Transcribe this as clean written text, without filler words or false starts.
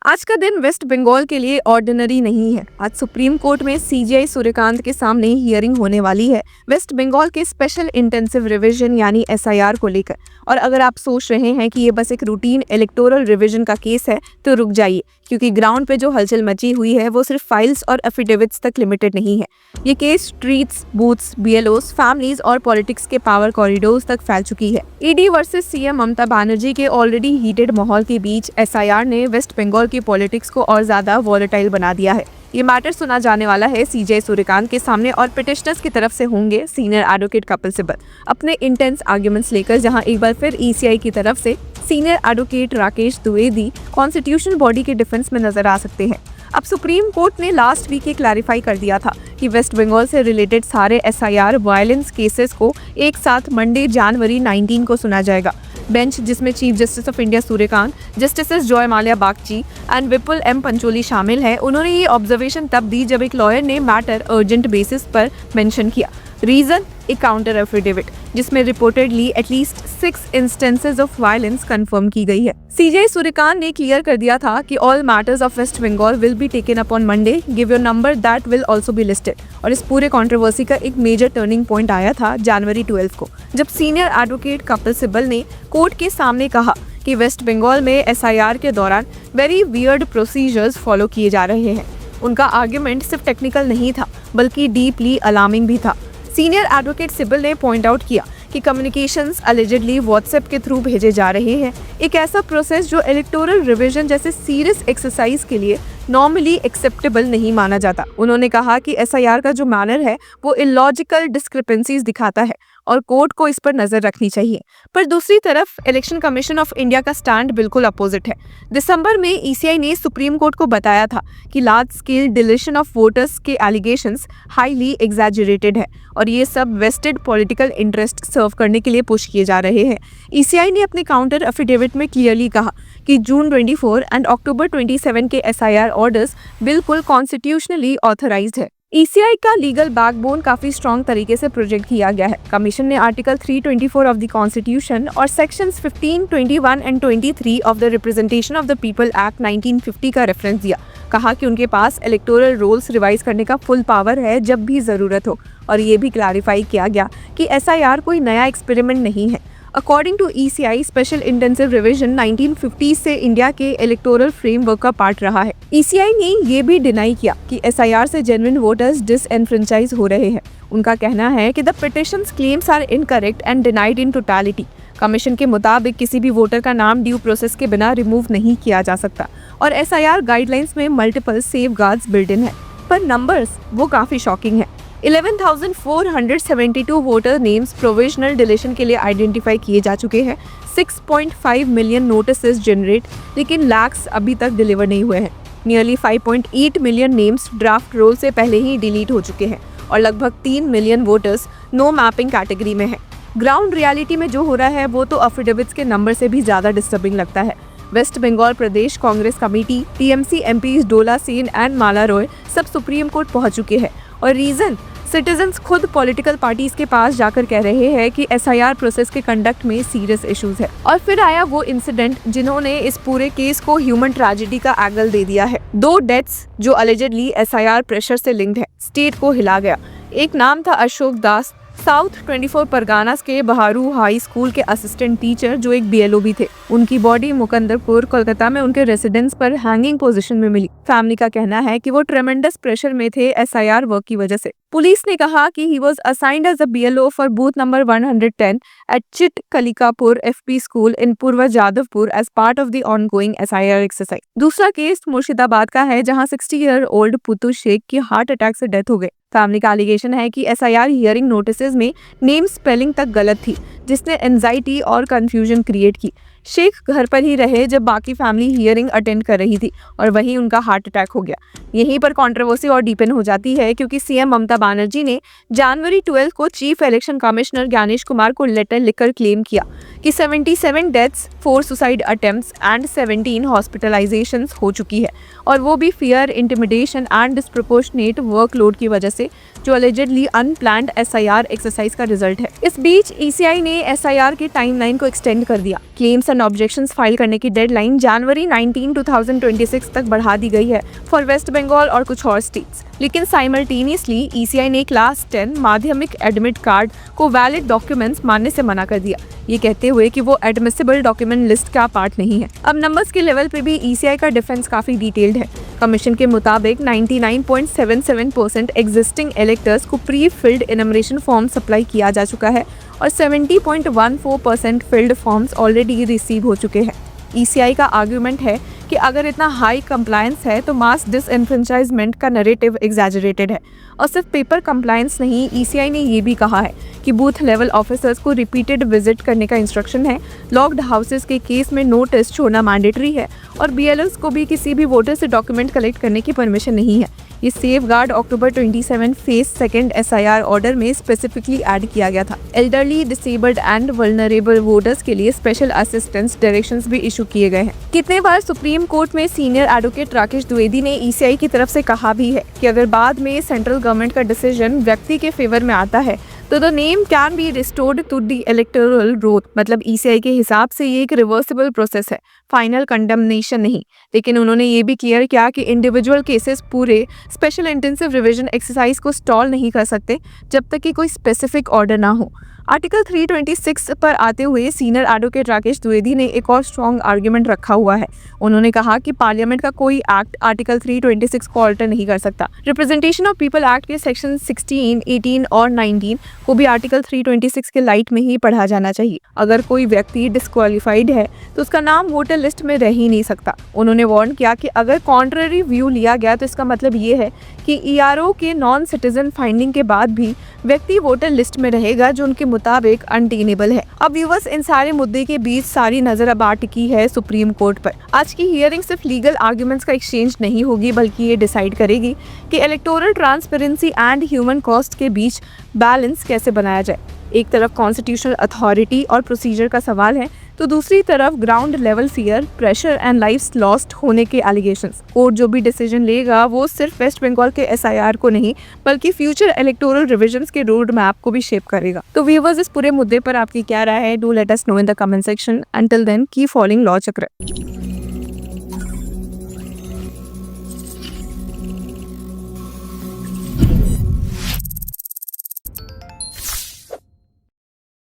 आज का दिन वेस्ट बंगाल के लिए ऑर्डिनरी नहीं है। आज सुप्रीम कोर्ट में सीजेआई सूर्यकांत के सामने हियरिंग होने वाली है वेस्ट बंगाल के स्पेशल इंटेंसिव रिवीजन यानी एसआईआर को लेकर। और अगर आप सोच रहे हैं कि ये बस एक रूटीन इलेक्टोरल रिवीजन का केस है तो रुक जाइए, क्योंकि ग्राउंड पे जो हलचल मची हुई है वो सिर्फ फाइल्स और एफिडेविट्स तक लिमिटेड नहीं है। ये केस स्ट्रीट्स, बूथ्स, बीएलओज, फैमिलीज और पॉलिटिक्स के पावर कॉरिडोर्स तक फैल चुकी है। ED versus CM Mamata Banerjee के ऑलरेडी हीटेड माहौल के बीच एसआईआर ने वेस्ट बंगाल की पॉलिटिक्स को और ज्यादा वॉलेटाइल बना दिया है। ये मैटर सुना जाने वाला है सीजेआई सूर्यकांत के सामने और पिटिशनर्स की तरफ से होंगे सीनियर एडवोकेट कपिल सिब्बल अपने इंटेंस आर्ग्यूमेंट्स लेकर, जहां एक बार फिर ईसीआई की तरफ से senior advocate Rakesh Dwivedi constitutional body के डिफेंस में नजर आ सकते हैं। अब सुप्रीम कोर्ट ने लास्ट वीक ये क्लैरिफाई कर दिया था कि वेस्ट बंगाल से रिलेटेड सारे एसआईआर वायलेंस केसेस को एक साथ मंडे जनवरी 19 को सुना जाएगा। बेंच, जिसमें chief justice of India Suryakant, justices Joymalya Bagchi and Vipul M Pancholi शामिल है, उन्होंने ये ऑब्जर्वेशन तब दी जब एक लॉयर ने मैटर अर्जेंट बेसिस पर मेंशन किया। रीजन, एक काउंटर एफिडेविट जिसमें reportedly at least 6 instances of violence confirm की गई है। सीजेआई सूर्यकांत ने क्लियर कर दिया था कि all matters of West Bengal will be taken up on Monday, give your number that will also be listed. और इस पूरे कंट्रोवर्सी का एक मेजर टर्निंग पॉइंट आया था जनवरी 12 को, जब सीनियर एडवोकेट कपिल सिब्बल ने कोर्ट के सामने कहा कि वेस्ट बंगाल में एसआईआर के दौरान वेरी वियर्ड प्रोसीजर्स फॉलो किए जा रहे हैं। उनका आर्ग्यूमेंट सिर्फ टेक्निकल नहीं था बल्कि डीपली अलार्मिंग भी था। सीनियर एडवोकेट सिब्बल ने पॉइंट आउट किया कि कम्युनिकेशंस अलिजेडली व्हाट्सएप के थ्रू भेजे जा रहे हैं, एक ऐसा प्रोसेस जो इलेक्टोरल रिवीजन जैसे सीरियस एक्सरसाइज के लिए नॉर्मली एक्सेप्टेबल नहीं माना जाता। उन्होंने कहा कि एसआईआर का जो मैनर है वो इलॉजिकल डिस्क्रिपेंसीज दिखाता है और कोर्ट को इस पर नजर रखनी चाहिए। पर दूसरी तरफ इलेक्शन कमीशन ऑफ इंडिया का स्टैंड बिल्कुल अपोजिट है। दिसंबर में ईसीआई ने सुप्रीम कोर्ट को बताया था कि large scale deletion of voters के एलिगेशंस हाईली एग्जैजरेटेड है और ये सब वेस्टेड पॉलिटिकल इंटरेस्ट सर्व करने के लिए पुश किए जा रहे हैं। ईसीआई ने अपने काउंटर एफिडेविट में क्लियरली कहा कि जून 24 एंड अक्टूबर 27 के एसआईआर ऑर्डर्स बिल्कुल कॉन्स्टिट्यूशनली ऑथराइज्ड है। ईसीआई का लीगल बैकबोन काफी स्ट्रॉन्ग तरीके से प्रोजेक्ट किया गया है। कमीशन ने आर्टिकल 324 ऑफ द कॉन्स्टिट्यूशन और sections 15, 21 and 23 of the representation of the people act 1950 का रेफरेंस दिया। कहा कि उनके पास इलेक्टोरल रोल्स रिवाइज करने का फुल पावर है जब भी जरूरत हो। और ये भी क्लैरिफाई किया गया कि एसआईआर कोई नया एक्सपेरिमेंट नहीं है। According to ECI, special intensive revision 1950 से इंडिया के इलेक्टोरल फ्रेमवर्क का पार्ट रहा है। ईसीआई ने ये भी डिनाई किया कि एसआईआर से जेन्युइन वोटर्स डिसएनफ्रेंचाइज हो रहे हैं। उनका कहना है कि the petitions claims are incorrect and denied in totality. Commission के मुताबिक किसी भी वोटर का नाम ड्यू प्रोसेस के बिना रिमूव नहीं किया जा सकता और एसआईआर गाइडलाइंस में मल्टीपल सेफगार्ड्स बिल्ट इन है। पर नंबर्स वो काफी शॉकिंग है। 11,472 वोटर नेम्स प्रोविजनल डिलीशन के लिए आइडेंटिफाई किए जा चुके हैं। 6.5 मिलियन नोटिसेस जनरेट, लेकिन लैक्स अभी तक डिलीवर नहीं हुए हैं। Nearly 5.8 million names draft roll से पहले ही डिलीट हो चुके हैं और लगभग 3 million voters no mapping category में है। ग्राउंड रियलिटी में जो हो रहा है वो तो एफिडेविट्स के नंबर से भी ज्यादा डिस्टर्बिंग लगता है। Waste Bengal Pradesh Congress committee, TMC MPs Dola Sen and माला रॉय सब सुप्रीम कोर्ट पहुंच चुके हैं। और रीजन, सिटीजन्स खुद पॉलिटिकल पार्टीज के पास जाकर कह रहे हैं कि एसआईआर प्रोसेस के कंडक्ट में सीरियस इश्यूज है। और फिर आया वो इंसिडेंट जिन्होंने इस पूरे केस को ह्यूमन ट्रेजेडी का एंगल दे दिया है। 2 डेथ्स जो अलिजेडली एसआईआर प्रेशर से लिंक्ड है, स्टेट को हिला गया। एक नाम था अशोक दास, साउथ 24 परगानास के बहारू हाई स्कूल के असिस्टेंट टीचर जो एक बीएलओ भी थे। उनकी बॉडी मुकंदरपुर कोलकाता में उनके रेसिडेंस पर हैंगिंग पोजीशन में मिली। फैमिली का कहना है कि वो ट्रेमेंडस प्रेशर में थे एसआईआर वर्क की वजह से। पुलिस ने कहा कि he was assigned as a BLO for booth number 110 at Chit Kalikapur FP school in Purba Jadavpur as part of the ongoing SIR exercise. दूसरा केस मुर्शिदाबाद का है, जहां 60 ईयर ओल्ड पुतु शेख की हार्ट अटैक से डेथ हो गई। फैमिली का एलिगेशन है कि एसआईआर हियरिंग नोटिसेस में नेम स्पेलिंग तक गलत थी, जिसने एंजाइटी और कंफ्यूजन क्रिएट की। शेख घर पर ही रहे जब बाकी फैमिली हियरिंग अटेंड कर रही थी और वहीं उनका हार्ट अटैक हो गया। यहीं पर कंट्रोवर्सी और डीपन हो जाती है, क्योंकि सीएम ममता बनर्जी ने जनवरी 12 को chief election commissioner Gyanesh Kumar को लेटर लिखकर क्लेम किया कि 77 deaths, 4 suicide attempts and 17 hospitalisations हो चुकी है, और वो भी fear, intimidation and disproportionate workload की वजह से, जो अलेजेडली अनप्लान्ड एसआईआर एक्सरसाइज का रिजल्ट है। इस बीच ईसीआई ने एसआईआर की टाइमलाइन को एक्सटेंड कर दिया। क्लेम्स एंड ऑब्जेक्शंस फाइल करने की डेडलाइन जनवरी 19, 2026 तक बढ़ा दी गई है फॉर वेस्ट बंगाल और कुछ और स्टेट्स। लेकिन साइमल्टेनियसली ईसीआई ने क्लास 10 माध्यमिक एडमिट कार्ड को वैलिड डॉक्यूमेंट्स मानने से मना कर दिया, ये कहते हुए कि वो एडमिसिबल डॉक्यूमेंट लिस्ट का पार्ट नहीं है। अब नंबर्स के लेवल पे भी ईसीआई का डिफेंस काफी डिटेल्ड है। कमीशन के मुताबिक 99.77% एग्जिस्टिंग इलेक्टर्स को प्री फिल्ड इनमरेशन फॉर्म सप्लाई किया जा चुका है और 70.14% फिल्ड फॉर्म्स ऑलरेडी रिसीव हो चुके हैं। ईसीआई का आर्गुमेंट है कि अगर इतना हाई कंप्लायंस है तो मास डिसएनफ्रेंचाइजमेंट का नैरेटिव एग्जैजरेटेड है। और सिर्फ पेपर कंप्लायंस नहीं, ईसीआई ने ये भी कहा है कि बूथ लेवल ऑफिसर्स को रिपीटेड विजिट करने का इंस्ट्रक्शन है, लॉक्ड हाउसेस के केस में नोटिस छोड़ना मैंडेटरी है, और बीएलओस को भी किसी भी वोटर से डॉक्यूमेंट कलेक्ट करने की परमिशन नहीं है। ये सेफगार्ड अक्टूबर 27 फेज सेकंड एसआईआर ऑर्डर में स्पेसिफिकली ऐड किया गया था। Elderly, disabled and vulnerable voters के लिए स्पेशल असिस्टेंस डायरेक्शंस भी इशू किए गए हैं। कितने बार सुप्रीम कोर्ट में सीनियर एडवोकेट राकेश द्विवेदी ने ईसीआई की तरफ से कहा भी है कि अगर बाद में सेंट्रल गवर्नमेंट का डिसीजन व्यक्ति के फेवर में आता है तो the name can be restored to the electoral roll. मतलब ईसीआई के हिसाब से ये एक रिवर्सिबल प्रोसेस है, फाइनल कंडेमनेशन नहीं। लेकिन उन्होंने ये भी क्लियर किया कि इंडिविजुअल केसेस पूरे स्पेशल इंटेंसिव रिवीजन एक्सरसाइज को स्टॉल नहीं कर सकते जब तक कि कोई स्पेसिफिक ऑर्डर ना हो। आर्टिकल 326 पर आते हुए सीनियर एडवोकेट राकेश द्विवेदी ने एक और स्ट्रॉन्ग आर्ग्यूमेंट रखा हुआ है। उन्होंने कहा कि पार्लियामेंट का कोई एक्ट आर्टिकल 326 को ऑल्टर नहीं कर सकता। रिप्रेजेंटेशन ऑफ पीपल एक्ट के सेक्शन 16, 18 और 19 को भी आर्टिकल 326 के लाइट में ही पढ़ा जाना चाहिए। अगर कोई व्यक्ति डिस्क्वालीफाइड है तो उसका नाम वोटर लिस्ट में रह ही नहीं सकता। उन्होंने वार्न किया कि अगर कॉन्ट्ररी व्यू लिया गया तो इसका मतलब ये है कि ईआरओ के नॉन सिटीजन फाइंडिंग के बाद भी व्यक्ति वोटर लिस्ट में रहेगा, जो उनके मुताबिक अनटेनेबल है। अब व्यूअर्स, इन सारे मुद्दे के बीच सारी नजर अब आ टिकी है सुप्रीम कोर्ट पर। आज की हियरिंग सिर्फ लीगल आर्ग्यूमेंट्स का एक्सचेंज नहीं होगी, बल्कि ये डिसाइड करेगी कि electoral transparency and human cost के बीच बैलेंस कैसे बनाया जाए। एक तरफ कॉन्स्टिट्यूशनल अथॉरिटी और प्रोसीजर का सवाल है, तो दूसरी तरफ ground level fear, pressure and lives lost होने के एलिगेशंस। कोर्ट जो भी डिसीजन लेगा वो सिर्फ वेस्ट बंगाल के एसआईआर को नहीं बल्कि फ्यूचर इलेक्टोरल रिविजन्स के रोड मैप को भी शेप करेगा। तो व्यूअर्स, इस पूरे मुद्दे पर आपकी क्या राय है? Do let us know in the comment section. Until then, keep following law चक्र।